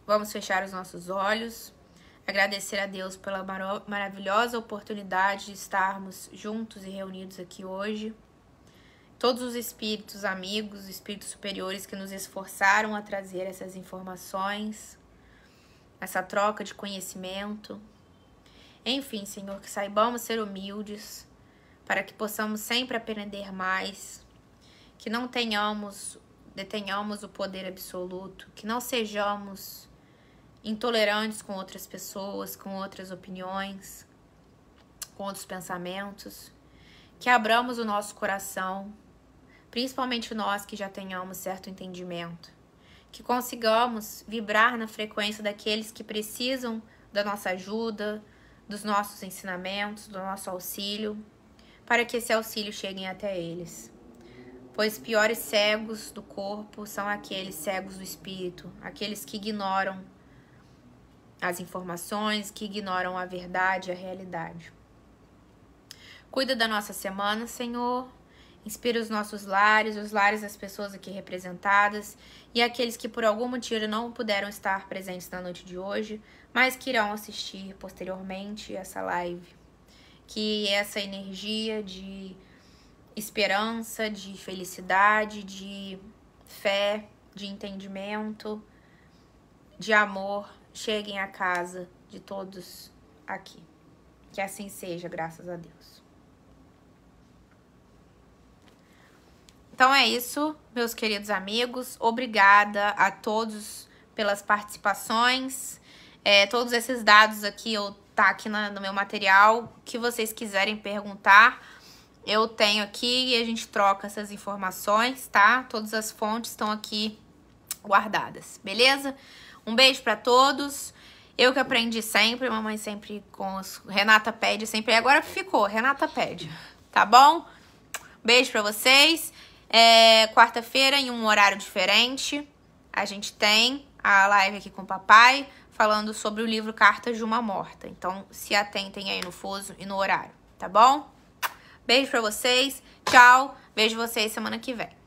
Vamos fechar os nossos olhos, agradecer a Deus pela maravilhosa oportunidade de estarmos juntos e reunidos aqui hoje. Todos os espíritos amigos, espíritos superiores que nos esforçaram a trazer essas informações, essa troca de conhecimento. Enfim, Senhor, que saibamos ser humildes, para que possamos sempre aprender mais, que não detenhamos o poder absoluto, que não sejamos intolerantes com outras pessoas, com outras opiniões, com outros pensamentos, que abramos o nosso coração, principalmente nós que já tenhamos certo entendimento, que consigamos vibrar na frequência daqueles que precisam da nossa ajuda, dos nossos ensinamentos, do nosso auxílio, para que esse auxílio chegue até eles. Pois piores cegos do corpo são aqueles cegos do espírito, aqueles que ignoram as informações, que ignoram a verdade e a realidade. Cuida da nossa semana, Senhor. Inspira os nossos lares, os lares das pessoas aqui representadas e aqueles que por algum motivo não puderam estar presentes na noite de hoje, mas que irão assistir posteriormente essa live. Que essa energia de esperança, de felicidade, de fé, de entendimento, de amor, cheguem à casa de todos aqui. Que assim seja, graças a Deus. Então é isso, meus queridos amigos. Obrigada a todos pelas participações. Todos esses dados aqui, tá aqui no meu material. O que vocês quiserem perguntar, eu tenho aqui e a gente troca essas informações, tá? Todas as fontes estão aqui guardadas, beleza? Um beijo pra todos. Eu que aprendi sempre, mamãe sempre com os... Renata pede sempre. Agora ficou, Renata pede. Tá bom? Beijo pra vocês. Quarta-feira, em um horário diferente, a gente tem a live aqui com o papai, falando sobre o livro Cartas de uma Morta. Então, se atentem aí no fuso e no horário, tá bom? Beijo pra vocês. Tchau. Vejo vocês semana que vem.